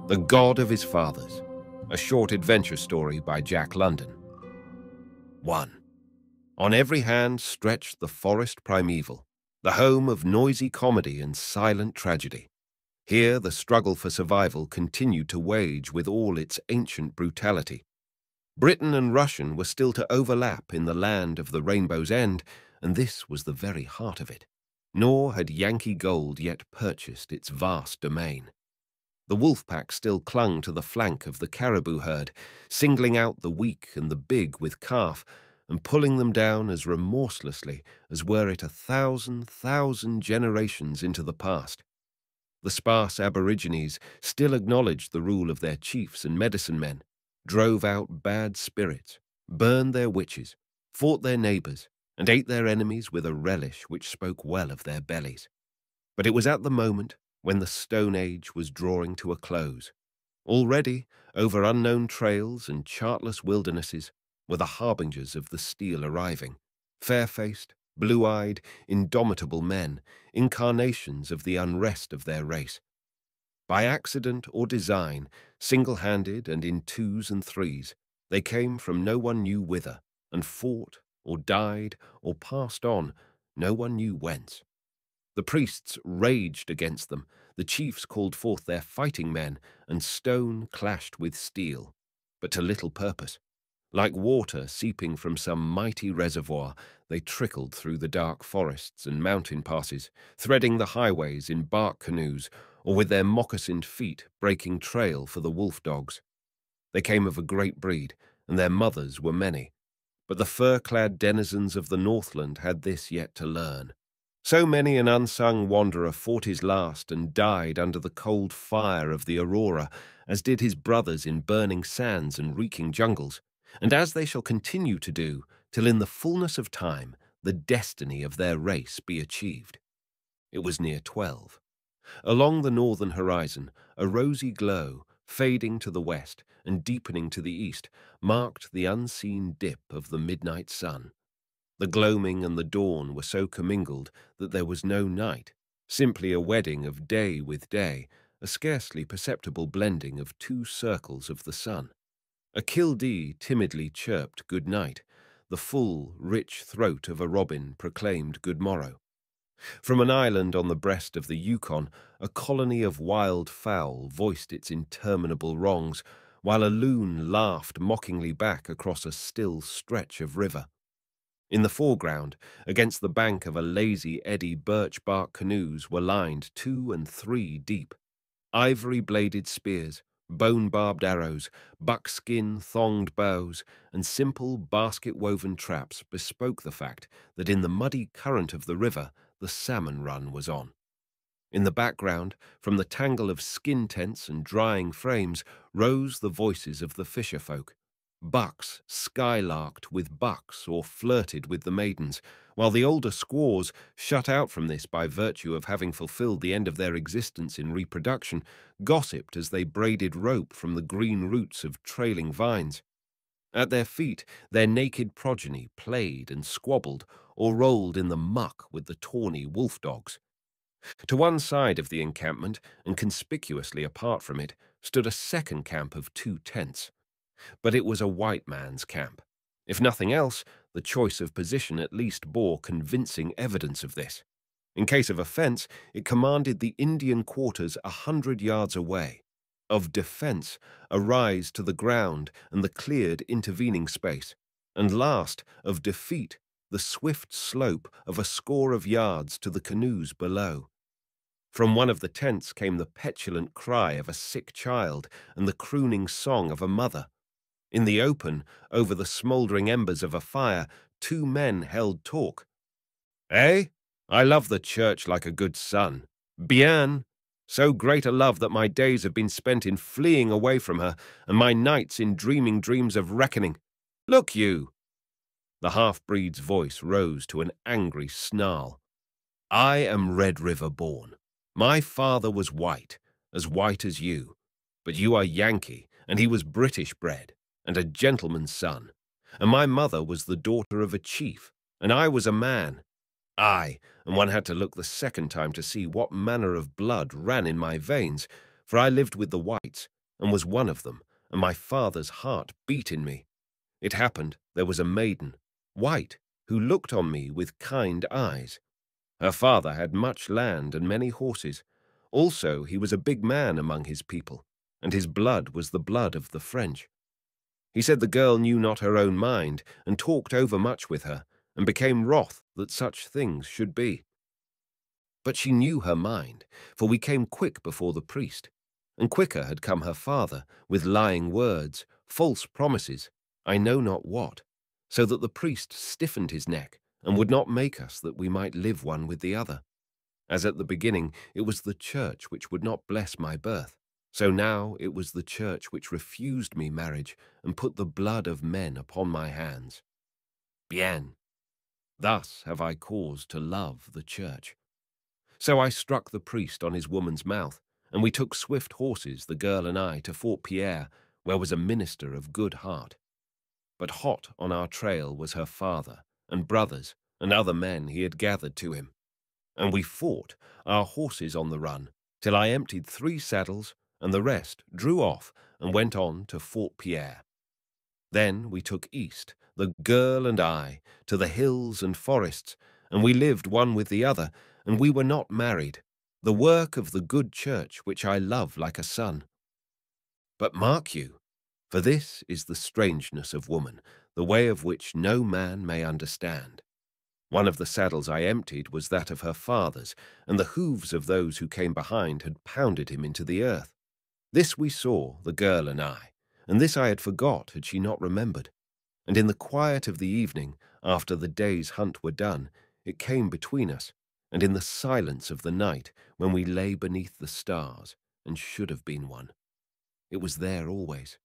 The God of His Fathers, a short adventure story by Jack London. 1. On every hand stretched the forest primeval, the home of noisy comedy and silent tragedy. Here the struggle for survival continued to wage with all its ancient brutality. Britain and Russian were still to overlap in the land of the rainbow's end, and this was the very heart of it. Nor had Yankee gold yet purchased its vast domain. The wolf pack still clung to the flank of the caribou herd, singling out the weak and the big with calf, and pulling them down as remorselessly as were it 1,000 generations into the past. The sparse aborigines still acknowledged the rule of their chiefs and medicine men, drove out bad spirits, burned their witches, fought their neighbours, and ate their enemies with a relish which spoke well of their bellies. But it was at the moment when the Stone Age was drawing to a close. Already, over unknown trails and chartless wildernesses, were the harbingers of the steel arriving, fair-faced, blue-eyed, indomitable men, incarnations of the unrest of their race. By accident or design, single-handed and in twos and threes, they came from no one knew whither, and fought, or died, or passed on, no one knew whence. The priests raged against them, the chiefs called forth their fighting men, and stone clashed with steel, but to little purpose. Like water seeping from some mighty reservoir, they trickled through the dark forests and mountain passes, threading the highways in bark canoes, or with their moccasined feet breaking trail for the wolf dogs. They came of a great breed, and their mothers were many, but the fur-clad denizens of the Northland had this yet to learn. So many an unsung wanderer fought his last and died under the cold fire of the aurora, as did his brothers in burning sands and reeking jungles, and as they shall continue to do, till in the fullness of time the destiny of their race be achieved. It was near 12. Along the northern horizon, a rosy glow, fading to the west and deepening to the east, marked the unseen dip of the midnight sun. The gloaming and the dawn were so commingled that there was no night, simply a wedding of day with day, a scarcely perceptible blending of two circles of the sun. A kildee timidly chirped good night. The full, rich throat of a robin proclaimed good morrow. From an island on the breast of the Yukon, a colony of wild fowl voiced its interminable wrongs, while a loon laughed mockingly back across a still stretch of river. In the foreground, against the bank of a lazy eddy, birch-bark canoes were lined 2 and 3 deep. Ivory-bladed spears, bone-barbed arrows, buckskin-thonged bows, and simple basket-woven traps bespoke the fact that in the muddy current of the river the salmon run was on. In the background, from the tangle of skin tents and drying frames, rose the voices of the fisher folk. Bucks skylarked with bucks or flirted with the maidens, while the older squaws, shut out from this by virtue of having fulfilled the end of their existence in reproduction, gossiped as they braided rope from the green roots of trailing vines. At their feet, their naked progeny played and squabbled or rolled in the muck with the tawny wolf dogs. To one side of the encampment, and conspicuously apart from it, stood a second camp of 2 tents. But it was a white man's camp. If nothing else, the choice of position at least bore convincing evidence of this. In case of offence, it commanded the Indian quarters 100 yards away. Of defence, a rise to the ground and the cleared intervening space. And last, of defeat, the swift slope of a score of yards to the canoes below. From one of the tents came the petulant cry of a sick child and the crooning song of a mother. In the open, over the smouldering embers of a fire, 2 men held talk. "Eh? I love the church like a good son. Bien! So great a love that my days have been spent in fleeing away from her, and my nights in dreaming dreams of reckoning. Look you!" The half-breed's voice rose to an angry snarl. "I am Red River born. My father was white as you. But you are Yankee, and he was British bred, and a gentleman's son. And my mother was the daughter of a chief, and I was a man. Aye, and one had to look the second time to see what manner of blood ran in my veins, for I lived with the whites, and was one of them, and my father's heart beat in me. It happened there was a maiden, white, who looked on me with kind eyes. Her father had much land and many horses. Also he was a big man among his people, and his blood was the blood of the French. He said the girl knew not her own mind, and talked overmuch with her, and became wroth that such things should be. But she knew her mind, for we came quick before the priest, and quicker had come her father, with lying words, false promises, I know not what, so that the priest stiffened his neck, and would not make us that we might live one with the other. As at the beginning it was the church which would not bless my birth, so now it was the church which refused me marriage, and put the blood of men upon my hands. Bien. Thus have I cause to love the church. So I struck the priest on his woman's mouth, and we took swift horses, the girl and I, to Fort Pierre, where was a minister of good heart. But hot on our trail was her father, and brothers, and other men he had gathered to him. And we fought, our horses on the run, till I emptied 3 saddles, and the rest drew off and went on to Fort Pierre. Then we took east, the girl and I, to the hills and forests, and we lived one with the other, and we were not married, the work of the good church which I love like a son. But mark you, for this is the strangeness of woman, the way of which no man may understand. One of the saddles I emptied was that of her father's, and the hoofs of those who came behind had pounded him into the earth. This we saw, the girl and I, and this I had forgot had she not remembered. And in the quiet of the evening, after the day's hunt were done, it came between us, and in the silence of the night, when we lay beneath the stars, and should have been one. It was there always.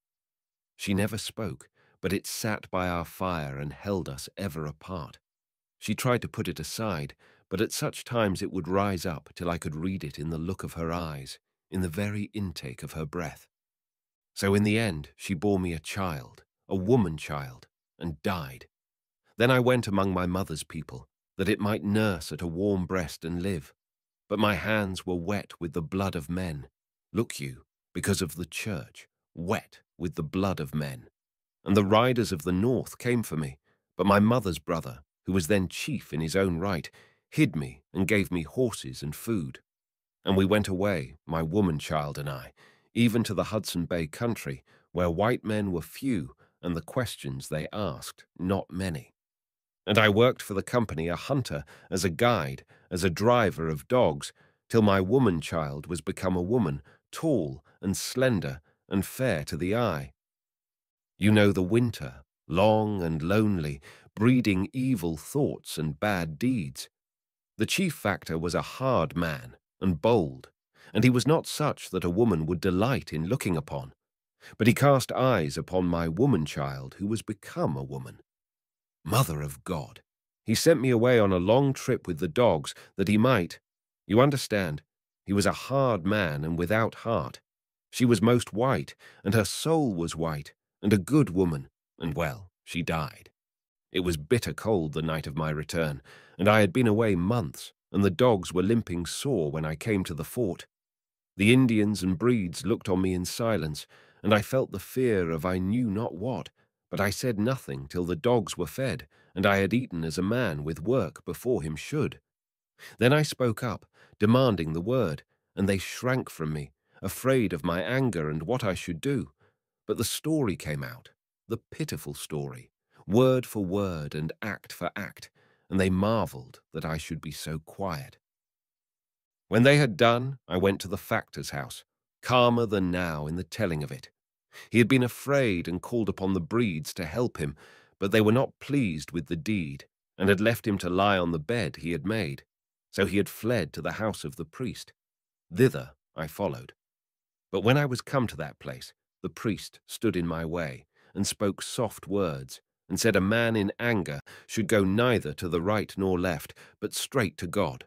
She never spoke, but it sat by our fire and held us ever apart. She tried to put it aside, but at such times it would rise up till I could read it in the look of her eyes, in the very intake of her breath. So in the end she bore me a child, a woman-child, and died. Then I went among my mother's people, that it might nurse at a warm breast and live. But my hands were wet with the blood of men. Look you, because of the church, wet with the blood of men. And the riders of the north came for me, but my mother's brother, who was then chief in his own right, hid me and gave me horses and food. And we went away, my woman-child and I, even to the Hudson Bay country, where white men were few, and the questions they asked not many. And I worked for the company a hunter, as a guide, as a driver of dogs, till my woman-child was become a woman, tall and slender and fair to the eye. You know the winter, long and lonely, breeding evil thoughts and bad deeds. The chief factor was a hard man and bold, and he was not such that a woman would delight in looking upon. But he cast eyes upon my woman-child, who was become a woman. Mother of God! He sent me away on a long trip with the dogs, that he might— You understand, he was a hard man and without heart. She was most white, and her soul was white, and a good woman, and well, she died. It was bitter cold the night of my return, and I had been away months, and the dogs were limping sore when I came to the fort. The Indians and breeds looked on me in silence, and I felt the fear of I knew not what, but I said nothing till the dogs were fed, and I had eaten as a man with work before him should. Then I spoke up, demanding the word, and they shrank from me, afraid of my anger and what I should do. But the story came out, the pitiful story, word for word and act for act, and they marveled that I should be so quiet. When they had done, I went to the factor's house, calmer than now in the telling of it. He had been afraid and called upon the breeds to help him, but they were not pleased with the deed, and had left him to lie on the bed he had made. So he had fled to the house of the priest. Thither I followed. But when I was come to that place, the priest stood in my way, and spoke soft words, and said a man in anger should go neither to the right nor left, but straight to God.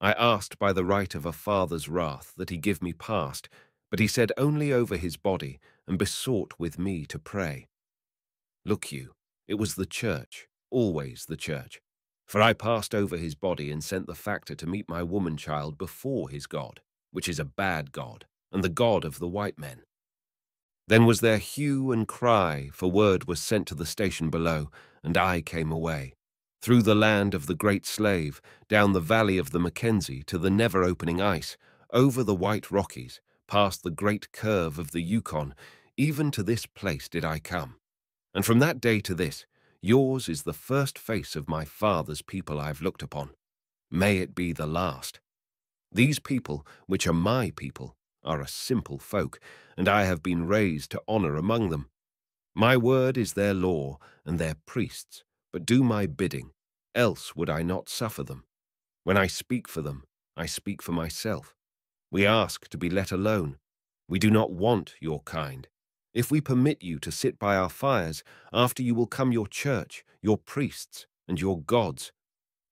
I asked by the right of a father's wrath that he give me past, but he said only over his body, and besought with me to pray. Look you, it was the church, always the church, for I passed over his body and sent the factor to meet my woman-child before his God, which is a bad God, and the God of the white men. Then was there hue and cry, for word was sent to the station below, and I came away, through the land of the great slave, down the valley of the Mackenzie to the never-opening ice, over the white Rockies, past the great curve of the Yukon, even to this place did I come. And from that day to this, yours is the first face of my father's people I have looked upon. May it be the last. These people, which are my people, are a simple folk, and I have been raised to honor among them. My word is their law and their priests, but do my bidding, else would I not suffer them. When I speak for them, I speak for myself. We ask to be let alone. We do not want your kind. If we permit you to sit by our fires, after you will come your church, your priests, and your gods.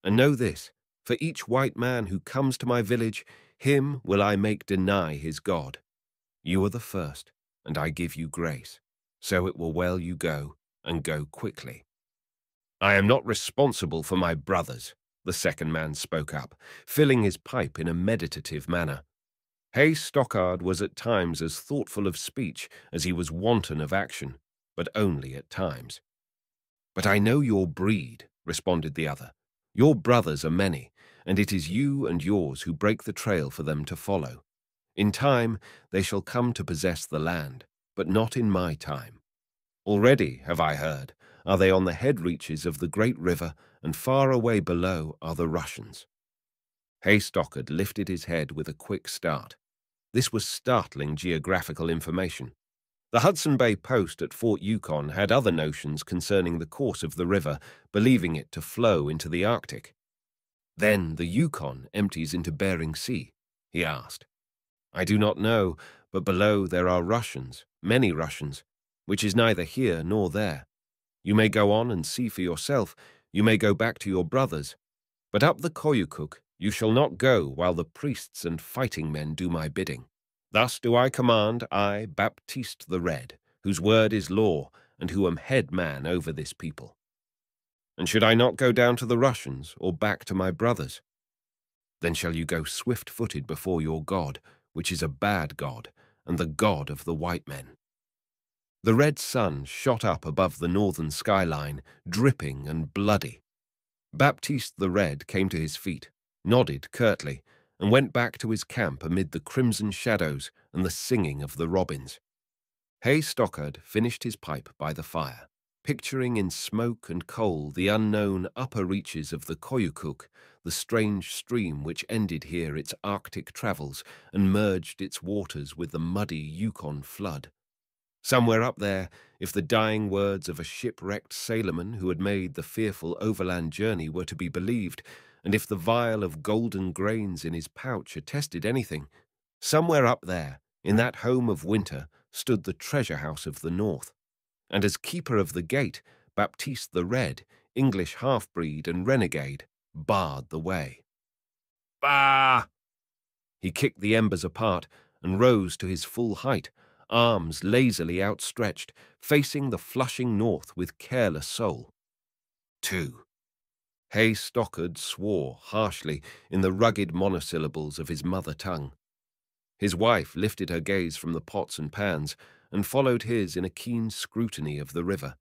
And know this, for each white man who comes to my village, him will I make deny his God. You are the first, and I give you grace. So it will well you go, and go quickly. I am not responsible for my brothers, the second man spoke up, filling his pipe in a meditative manner. Hay Stockard was at times as thoughtful of speech as he was wanton of action, but only at times. But I know your breed, responded the other. Your brothers are many, and it is you and yours who break the trail for them to follow. In time they shall come to possess the land, but not in my time. Already, have I heard, are they on the head reaches of the great river, and far away below are the Russians. Hay Stockard lifted his head with a quick start. This was startling geographical information. The Hudson Bay Post at Fort Yukon had other notions concerning the course of the river, believing it to flow into the Arctic. Then the Yukon empties into Bering Sea, he asked. I do not know, but below there are Russians, many Russians, which is neither here nor there. You may go on and see for yourself, you may go back to your brothers, but up the Koyukuk you shall not go while the priests and fighting men do my bidding. Thus do I command, I, Baptiste the Red, whose word is law, and who am head man over this people. And should I not go down to the Russians, or back to my brothers? Then shall you go swift-footed before your God, which is a bad God, and the God of the white men. The red sun shot up above the northern skyline, dripping and bloody. Baptiste the Red came to his feet, nodded curtly, and went back to his camp amid the crimson shadows and the singing of the robins. Hay Stockard finished his pipe by the fire, picturing in smoke and coal the unknown upper reaches of the Koyukuk, the strange stream which ended here its Arctic travels and merged its waters with the muddy Yukon flood. Somewhere up there, if the dying words of a shipwrecked sailorman who had made the fearful overland journey were to be believed, and if the vial of golden grains in his pouch attested anything, somewhere up there, in that home of winter, stood the treasure house of the North. And as keeper of the gate, Baptiste the Red, English half-breed and renegade, barred the way. Bah! He kicked the embers apart and rose to his full height, arms lazily outstretched, facing the flushing north with careless soul. 2. Hay Stockard swore harshly in the rugged monosyllables of his mother tongue. His wife lifted her gaze from the pots and pans and followed his in a keen scrutiny of the river.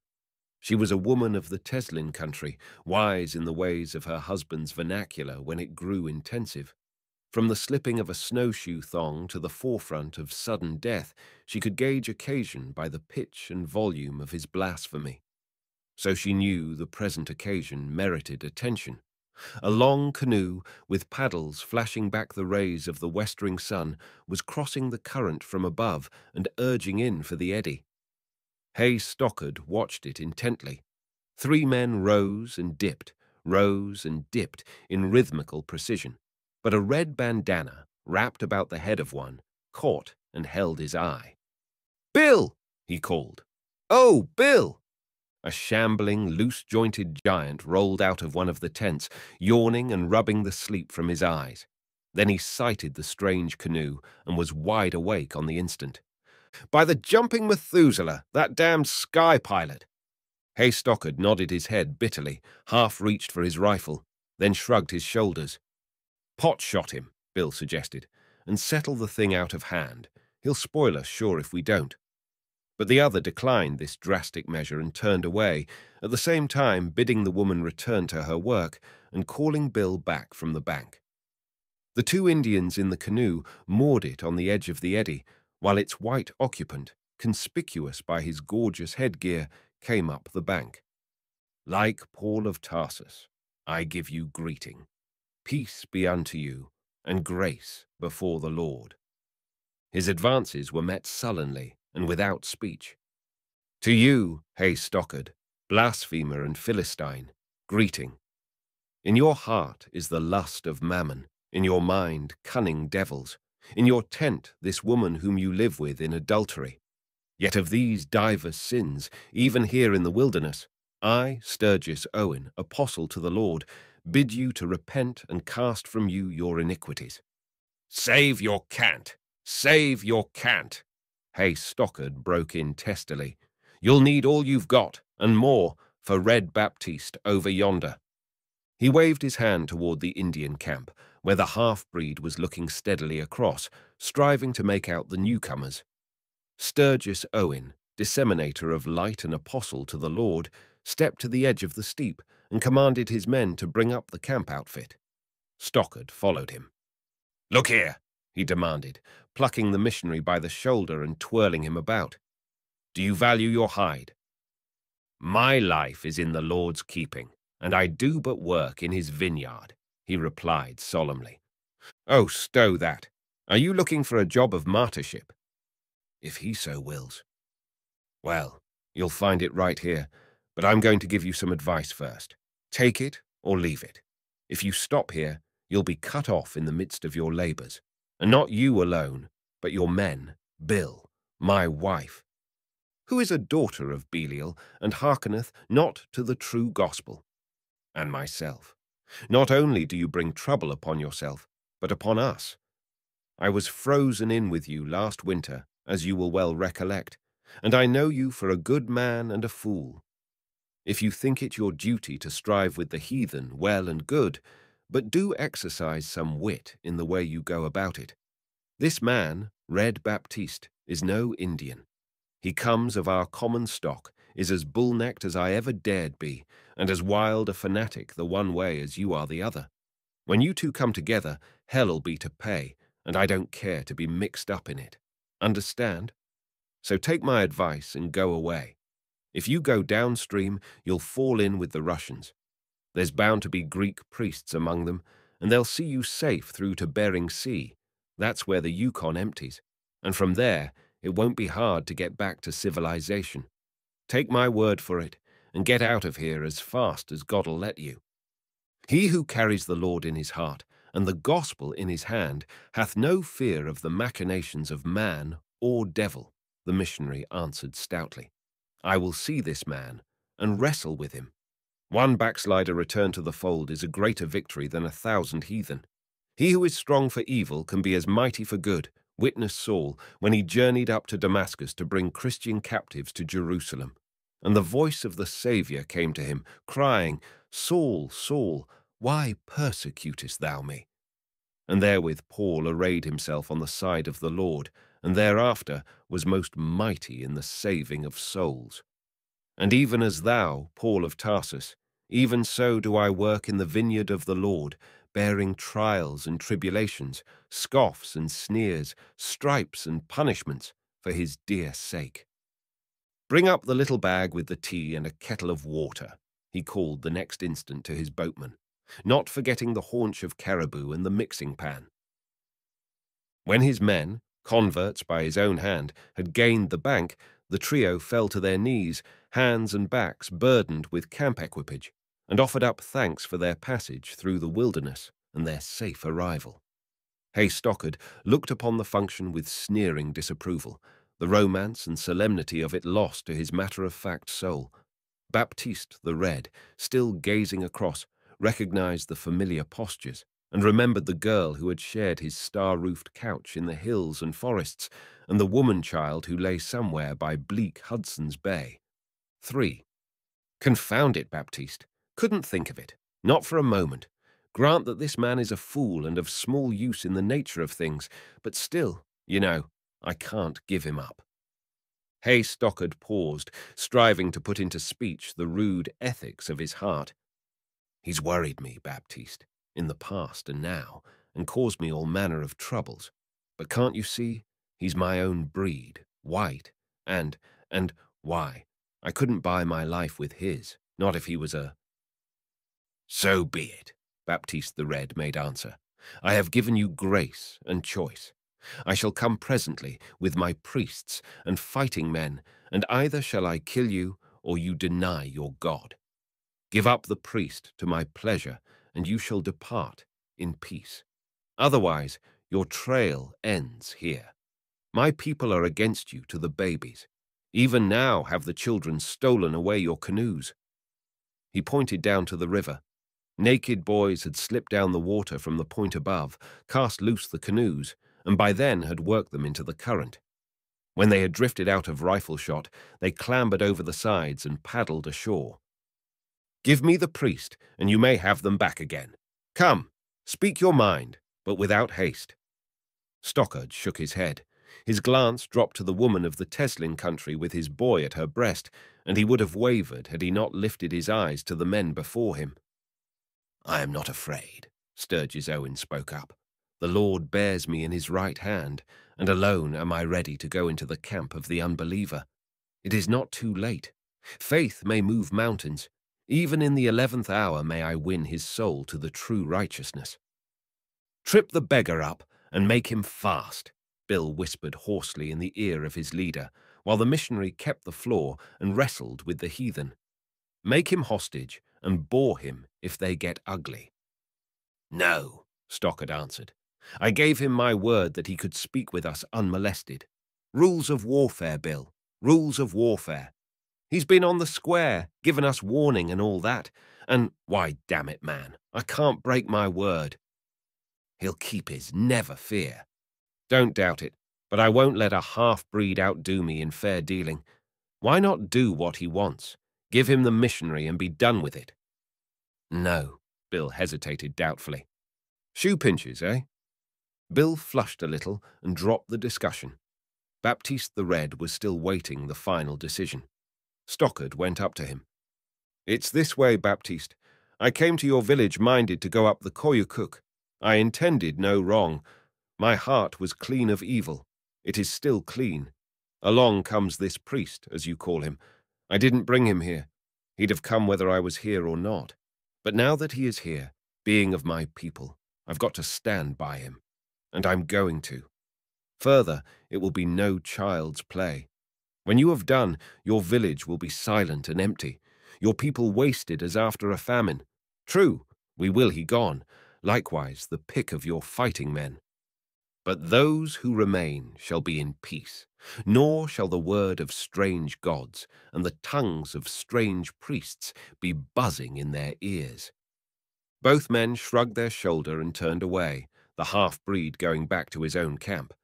She was a woman of the Teslin country, wise in the ways of her husband's vernacular when it grew intensive. From the slipping of a snowshoe thong to the forefront of sudden death, she could gauge occasion by the pitch and volume of his blasphemy. So she knew the present occasion merited attention. A long canoe, with paddles flashing back the rays of the westering sun, was crossing the current from above and urging in for the eddy. Hay Stockard watched it intently. 3 men rose and dipped in rhythmical precision. But a red bandana, wrapped about the head of one, caught and held his eye. "Bill!" he called. "Oh, Bill!" A shambling, loose-jointed giant rolled out of one of the tents, yawning and rubbing the sleep from his eyes. Then he sighted the strange canoe and was wide awake on the instant. "By the jumping Methuselah, that damned sky pilot!" Hay Stockard nodded his head bitterly, half reached for his rifle, then shrugged his shoulders. "Pot shot him," Bill suggested, "and settle the thing out of hand. He'll spoil us, sure, if we don't." But the other declined this drastic measure and turned away, at the same time bidding the woman return to her work and calling Bill back from the bank. The two Indians in the canoe moored it on the edge of the eddy, while its white occupant, conspicuous by his gorgeous headgear, came up the bank. Like Paul of Tarsus, I give you greeting. Peace be unto you, and grace before the Lord. His advances were met sullenly and without speech. To you, Hay Stockard, blasphemer and Philistine, greeting. In your heart is the lust of mammon, in your mind cunning devils, in your tent this woman whom you live with in adultery. Yet of these divers sins, even here in the wilderness, I, Sturgis Owen, apostle to the Lord, bid you to repent and cast from you your iniquities. Save your cant! Save your cant! Hay Stockard broke in testily. You'll need all you've got, and more, for Red Baptiste over yonder. He waved his hand toward the Indian camp, where the half-breed was looking steadily across, striving to make out the newcomers. Sturgis Owen, disseminator of light and apostle to the Lord, stepped to the edge of the steep and commanded his men to bring up the camp outfit. Stockard followed him. Look here, he demanded, plucking the missionary by the shoulder and twirling him about. Do you value your hide? My life is in the Lord's keeping, and I do but work in his vineyard, he replied solemnly. Oh, stow that. Are you looking for a job of martyrship? If he so wills. Well, you'll find it right here, but I'm going to give you some advice first. Take it or leave it. If you stop here, you'll be cut off in the midst of your labors, and not you alone, but your men, Bill, my wife, who is a daughter of Belial and hearkeneth not to the true gospel, and myself. Not only do you bring trouble upon yourself, but upon us. I was frozen in with you last winter, as you will well recollect, and I know you for a good man and a fool. If you think it your duty to strive with the heathen, well and good, but do exercise some wit in the way you go about it. This man, Red Baptiste, is no Indian. He comes of our common stock, is as bull-necked as I ever dared be, and as wild a fanatic the one way as you are the other. When you two come together, hell'll be to pay, and I don't care to be mixed up in it. Understand? So take my advice and go away. If you go downstream, you'll fall in with the Russians. There's bound to be Greek priests among them, and they'll see you safe through to Bering Sea. That's where the Yukon empties, and from there it won't be hard to get back to civilization. Take my word for it, and get out of here as fast as God'll let you. He who carries the Lord in his heart and the gospel in his hand hath no fear of the machinations of man or devil, the missionary answered stoutly. I will see this man and wrestle with him. One backslider returned to the fold is a greater victory than 1,000 heathen. He who is strong for evil can be as mighty for good, witness Saul, when he journeyed up to Damascus to bring Christian captives to Jerusalem. And the voice of the Saviour came to him, crying, Saul, Saul, why persecutest thou me? And therewith Paul arrayed himself on the side of the Lord, and thereafter was most mighty in the saving of souls. And even as thou, Paul of Tarsus, even so do I work in the vineyard of the Lord, bearing trials and tribulations, scoffs and sneers, stripes and punishments, for his dear sake. Bring up the little bag with the tea and a kettle of water, he called the next instant to his boatman, not forgetting the haunch of caribou and the mixing pan. When his men, converts by his own hand, had gained the bank, the trio fell to their knees, hands and backs burdened with camp equipage, and offered up thanks for their passage through the wilderness and their safe arrival. Hay Stockard looked upon the function with sneering disapproval, the romance and solemnity of it lost to his matter-of-fact soul. Baptiste the Red, still gazing across, recognized the familiar postures, and remembered the girl who had shared his star-roofed couch in the hills and forests, and the woman-child who lay somewhere by bleak Hudson's Bay. 3. Confound it, Baptiste. Couldn't think of it. Not for a moment. Grant that this man is a fool and of small use in the nature of things, but still, you know, I can't give him up. Hay Stockard paused, striving to put into speech the rude ethics of his heart. He's worried me, Baptiste, in the past and now, and caused me all manner of troubles. But can't you see? He's my own breed, white, and why? I couldn't buy my life with his, not if he was a— So be it, Baptiste the Red made answer. I have given you grace and choice. I shall come presently with my priests and fighting men, and either shall I kill you or you deny your God. Give up the priest to my pleasure, and you shall depart in peace. Otherwise, your trail ends here. My people are against you to the babies. Even now have the children stolen away your canoes. He pointed down to the river. Naked boys had slipped down the water from the point above, cast loose the canoes, and by then had worked them into the current. When they had drifted out of rifle shot, they clambered over the sides and paddled ashore. Give me the priest, and you may have them back again. Come, speak your mind, but without haste. Stockard shook his head. His glance dropped to the woman of the Teslin country with his boy at her breast, and he would have wavered had he not lifted his eyes to the men before him. I am not afraid, Sturgis Owen spoke up. The Lord bears me in his right hand, and alone am I ready to go into the camp of the unbeliever. It is not too late. Faith may move mountains. Even in the 11th hour may I win his soul to the true righteousness. Trip the beggar up and make him fast, Bill whispered hoarsely in the ear of his leader, while the missionary kept the floor and wrestled with the heathen. Make him hostage and bore him if they get ugly. No, Stockard answered. I gave him my word that he could speak with us unmolested. Rules of warfare, Bill. Rules of warfare. He's been on the square, given us warning and all that. And, why, damn it, man, I can't break my word. He'll keep his, never fear. Don't doubt it, but I won't let a half-breed outdo me in fair dealing. Why not do what he wants? Give him the missionary and be done with it. No, Bill hesitated doubtfully. Shoe pinches, eh? Bill flushed a little and dropped the discussion. Baptiste the Red was still waiting the final decision. Stockard went up to him. It's this way, Baptiste. I came to your village minded to go up the Koyukuk. I intended no wrong. My heart was clean of evil. It is still clean. Along comes this priest, as you call him. I didn't bring him here. He'd have come whether I was here or not. But now that he is here, being of my people, I've got to stand by him. And I'm going to. Further, it will be no child's play. When you have done, your village will be silent and empty, your people wasted as after a famine. True, we will he gone, likewise the pick of your fighting men. But those who remain shall be in peace, nor shall the word of strange gods and the tongues of strange priests be buzzing in their ears. Both men shrugged their shoulder and turned away, the half-breed going back to his own camp.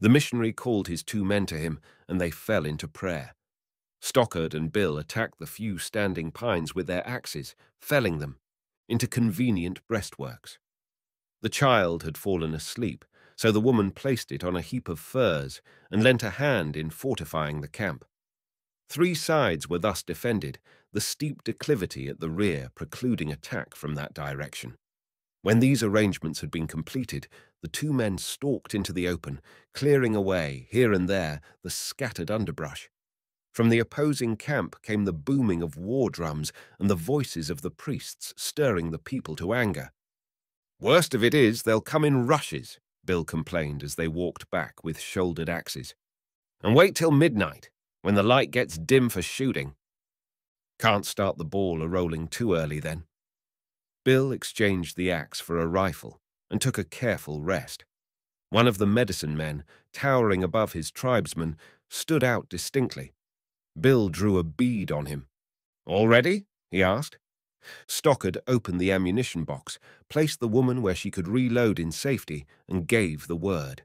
The missionary called his two men to him, and they fell into prayer. Stockard and Bill attacked the few standing pines with their axes, felling them into convenient breastworks. The child had fallen asleep, so the woman placed it on a heap of furs and lent a hand in fortifying the camp. 3 sides were thus defended, the steep declivity at the rear precluding attack from that direction. When these arrangements had been completed, the 2 men stalked into the open, clearing away, here and there, the scattered underbrush. From the opposing camp came the booming of war drums and the voices of the priests stirring the people to anger. Worst of it is, they'll come in rushes, Bill complained as they walked back with shouldered axes. And wait till midnight, when the light gets dim for shooting. Can't start the ball a-rolling too early then. Bill exchanged the axe for a rifle and took a careful rest. One of the medicine men, towering above his tribesmen, stood out distinctly. Bill drew a bead on him. All ready? He asked. Stockard opened the ammunition box, placed the woman where she could reload in safety, and gave the word.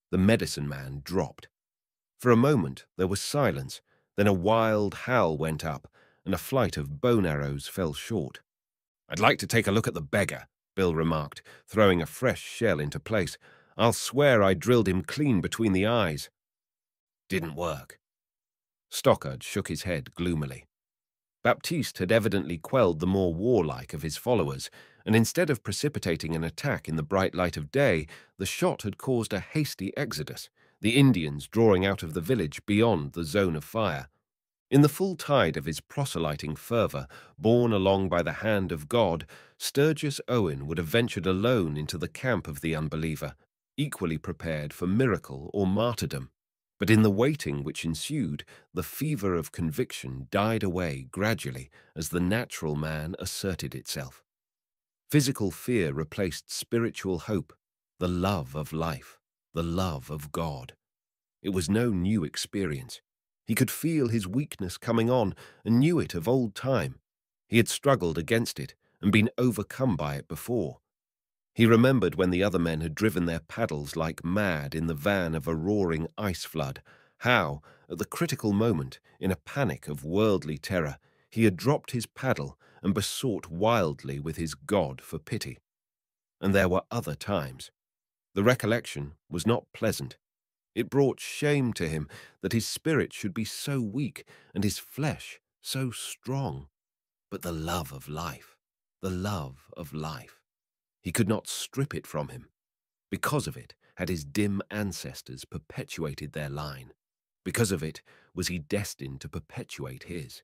The medicine man dropped. For a moment there was silence, then a wild howl went up, and a flight of bone arrows fell short. I'd like to take a look at the beggar, Bill remarked, throwing a fresh shell into place. I'll swear I drilled him clean between the eyes. Didn't work. Stockard shook his head gloomily. Baptiste had evidently quelled the more warlike of his followers, and instead of precipitating an attack in the bright light of day, the shot had caused a hasty exodus, the Indians drawing out of the village beyond the zone of fire. In the full tide of his proselyting fervour, borne along by the hand of God, Sturgis Owen would have ventured alone into the camp of the unbeliever, equally prepared for miracle or martyrdom. But in the waiting which ensued, the fever of conviction died away gradually as the natural man asserted itself. Physical fear replaced spiritual hope, the love of life, the love of God. It was no new experience. He could feel his weakness coming on and knew it of old time. He had struggled against it and been overcome by it before. He remembered when the other men had driven their paddles like mad in the van of a roaring ice flood, how, at the critical moment, in a panic of worldly terror, he had dropped his paddle and besought wildly with his God for pity. And there were other times. The recollection was not pleasant. It brought shame to him that his spirit should be so weak and his flesh so strong. But the love of life, the love of life. He could not strip it from him. Because of it had his dim ancestors perpetuated their line. Because of it was he destined to perpetuate his.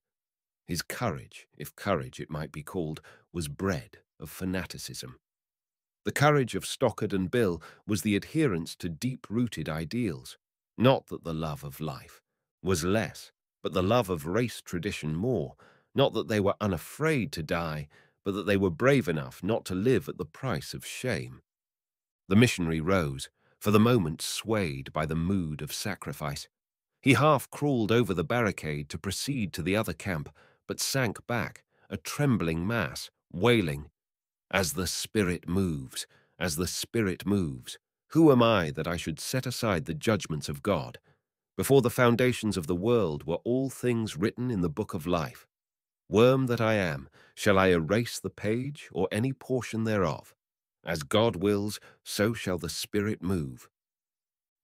His courage, if courage it might be called, was bred of fanaticism. The courage of Stockard and Bill was the adherence to deep-rooted ideals. Not that the love of life was less, but the love of race tradition more. Not that they were unafraid to die, but that they were brave enough not to live at the price of shame. The missionary rose, for the moment swayed by the mood of sacrifice. He half crawled over the barricade to proceed to the other camp, but sank back, a trembling mass, wailing, "As the Spirit moves, as the Spirit moves, who am I that I should set aside the judgments of God? Before the foundations of the world were all things written in the book of life. Worm that I am, shall I erase the page or any portion thereof? As God wills, so shall the Spirit move."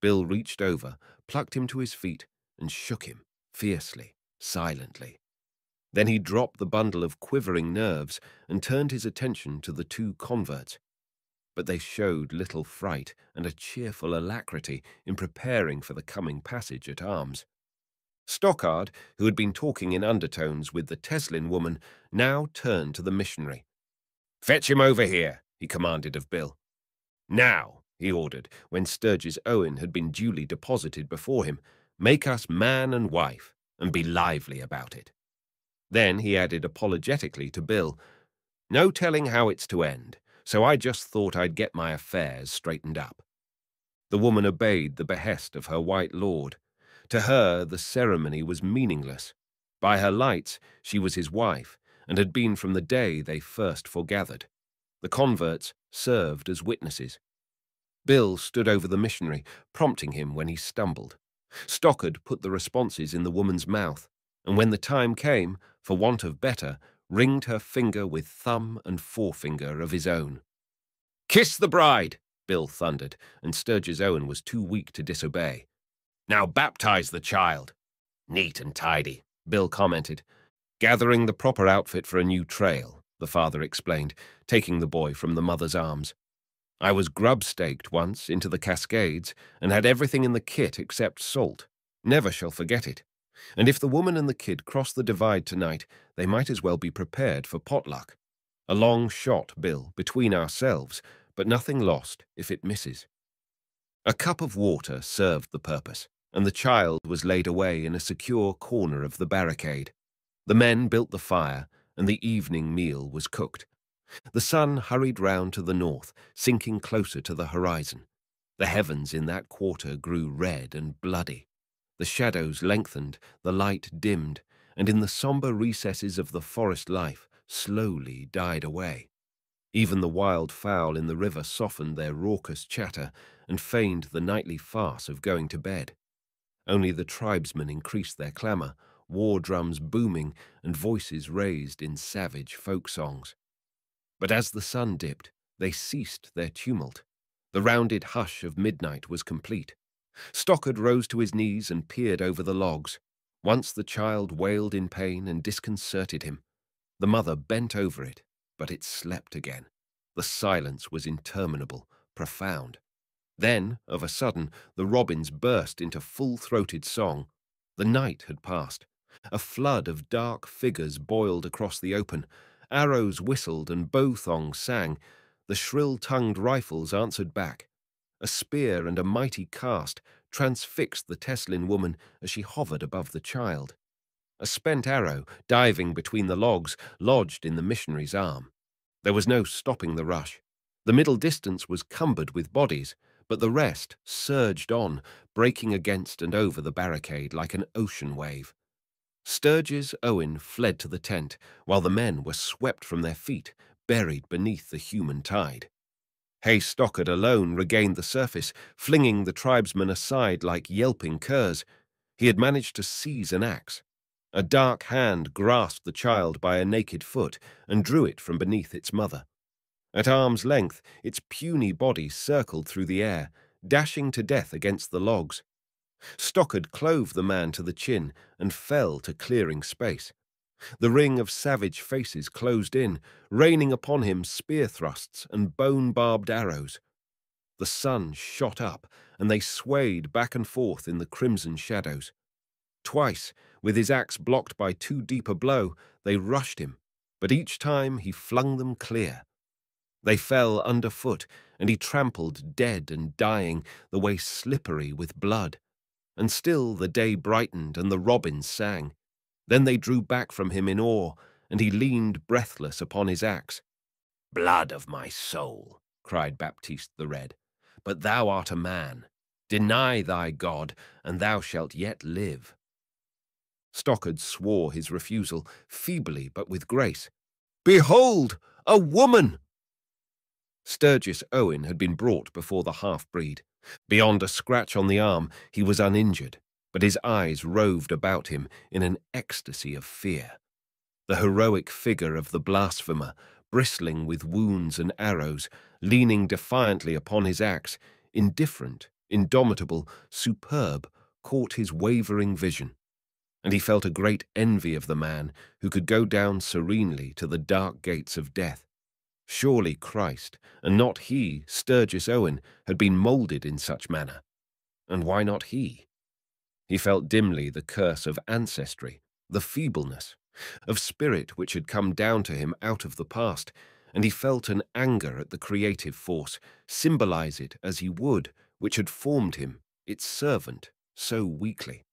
Bill reached over, plucked him to his feet, and shook him, fiercely, silently. Then he dropped the bundle of quivering nerves and turned his attention to the two converts. But they showed little fright and a cheerful alacrity in preparing for the coming passage at arms. Stockard, who had been talking in undertones with the Teslin woman, now turned to the missionary. "Fetch him over here," he commanded of Bill. "Now," he ordered, when Sturgis Owen had been duly deposited before him, "make us man and wife, and be lively about it." Then he added apologetically to Bill, "No telling how it's to end, so I just thought I'd get my affairs straightened up." The woman obeyed the behest of her white lord. To her, the ceremony was meaningless. By her lights, she was his wife, and had been from the day they first foregathered. The converts served as witnesses. Bill stood over the missionary, prompting him when he stumbled. Stockard put the responses in the woman's mouth, and when the time came, for want of better, ringed her finger with thumb and forefinger of his own. "Kiss the bride," Bill thundered, and Sturgis Owen was too weak to disobey. "Now baptize the child." "Neat and tidy," Bill commented. "Gathering the proper outfit for a new trail," the father explained, taking the boy from the mother's arms. "I was grub-staked once into the Cascades and had everything in the kit except salt. Never shall forget it. And if the woman and the kid cross the divide tonight, they might as well be prepared for potluck. A long shot, Bill, between ourselves, but nothing lost if it misses." A cup of water served the purpose, and the child was laid away in a secure corner of the barricade. The men built the fire, and the evening meal was cooked. The sun hurried round to the north, sinking closer to the horizon. The heavens in that quarter grew red and bloody. The shadows lengthened, the light dimmed, and in the sombre recesses of the forest life slowly died away. Even the wild fowl in the river softened their raucous chatter and feigned the nightly farce of going to bed. Only the tribesmen increased their clamour, war drums booming and voices raised in savage folk songs. But as the sun dipped, they ceased their tumult. The rounded hush of midnight was complete. Stockard rose to his knees and peered over the logs. Once the child wailed in pain and disconcerted him. The mother bent over it, but it slept again. The silence was interminable, profound. Then, of a sudden, the robins burst into full-throated song. The night had passed. A flood of dark figures boiled across the open. Arrows whistled and bow-thongs sang. The shrill-tongued rifles answered back. A spear and a mighty cast transfixed the Teslin woman as she hovered above the child. A spent arrow, diving between the logs, lodged in the missionary's arm. There was no stopping the rush. The middle distance was cumbered with bodies, but the rest surged on, breaking against and over the barricade like an ocean wave. Sturgis Owen fled to the tent, while the men were swept from their feet, buried beneath the human tide. Hay Stockard alone regained the surface, flinging the tribesmen aside like yelping curs. He had managed to seize an axe. A dark hand grasped the child by a naked foot and drew it from beneath its mother. At arm's length, its puny body circled through the air, dashing to death against the logs. Stockard clove the man to the chin and fell to clearing space. The ring of savage faces closed in, raining upon him spear thrusts and bone-barbed arrows. The sun shot up, and they swayed back and forth in the crimson shadows. Twice, with his axe blocked by too deep a blow, they rushed him, but each time he flung them clear. They fell underfoot, and he trampled dead and dying, the way slippery with blood. And still the day brightened and the robins sang. Then they drew back from him in awe, and he leaned breathless upon his axe. "Blood of my soul," cried Baptiste the Red, "but thou art a man. Deny thy God, and thou shalt yet live." Stockard swore his refusal, feebly but with grace. "Behold, a woman!" Sturgis Owen had been brought before the half-breed. Beyond a scratch on the arm, he was uninjured, but his eyes roved about him in an ecstasy of fear. The heroic figure of the blasphemer, bristling with wounds and arrows, leaning defiantly upon his axe, indifferent, indomitable, superb, caught his wavering vision. And he felt a great envy of the man who could go down serenely to the dark gates of death. Surely Christ, and not he, Sturgis Owen, had been moulded in such manner. And why not he? He felt dimly the curse of ancestry, the feebleness, of spirit which had come down to him out of the past, and he felt an anger at the creative force, symbolize it as he would, which had formed him, its servant, so weakly.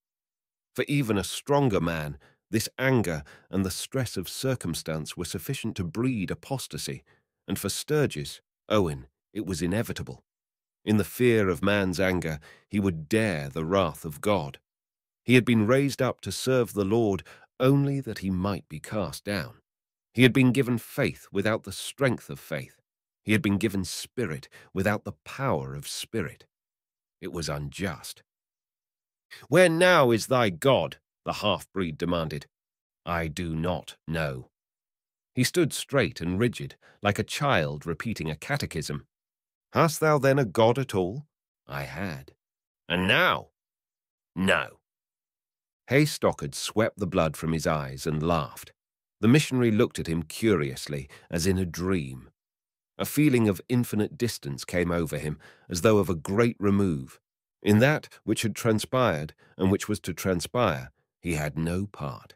For even a stronger man, this anger and the stress of circumstance were sufficient to breed apostasy, and for Sturgis Owen it was inevitable. In the fear of man's anger, he would dare the wrath of God. He had been raised up to serve the Lord only that he might be cast down. He had been given faith without the strength of faith. He had been given spirit without the power of spirit. It was unjust. "Where now is thy God?" the half-breed demanded. "I do not know." He stood straight and rigid, like a child repeating a catechism. "Hast thou then a God at all?" "I had." "And now?" "No." Hay Stockard swept the blood from his eyes and laughed. The missionary looked at him curiously, as in a dream. A feeling of infinite distance came over him, as though of a great remove. In that which had transpired and which was to transpire, he had no part.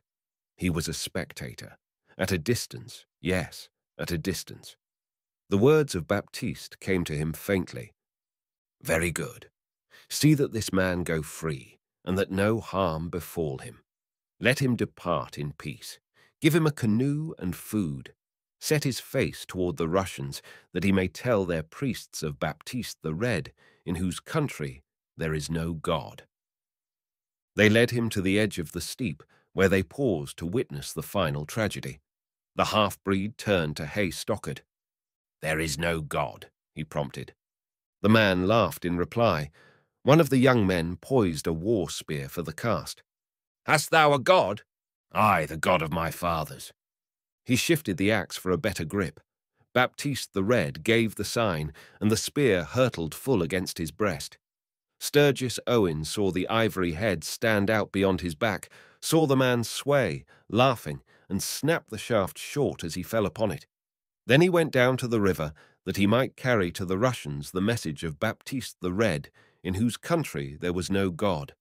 He was a spectator. At a distance, yes, at a distance. The words of Baptiste came to him faintly. "Very good. See that this man go free, and that no harm befall him. Let him depart in peace. Give him a canoe and food. Set his face toward the Russians, that he may tell their priests of Baptiste the Red, in whose country there is no God." They led him to the edge of the steep, where they paused to witness the final tragedy. The half-breed turned to Hay Stockard. "There is no God," he prompted. The man laughed in reply. One of the young men poised a war spear for the cast. "Hast thou a God?" "Aye, the God of my fathers." He shifted the axe for a better grip. Baptiste the Red gave the sign, and the spear hurtled full against his breast. Sturgis Owen saw the ivory head stand out beyond his back, saw the man sway, laughing, and snap the shaft short as he fell upon it. Then he went down to the river that he might carry to the Russians the message of Baptiste the Red, in whose country there was no God.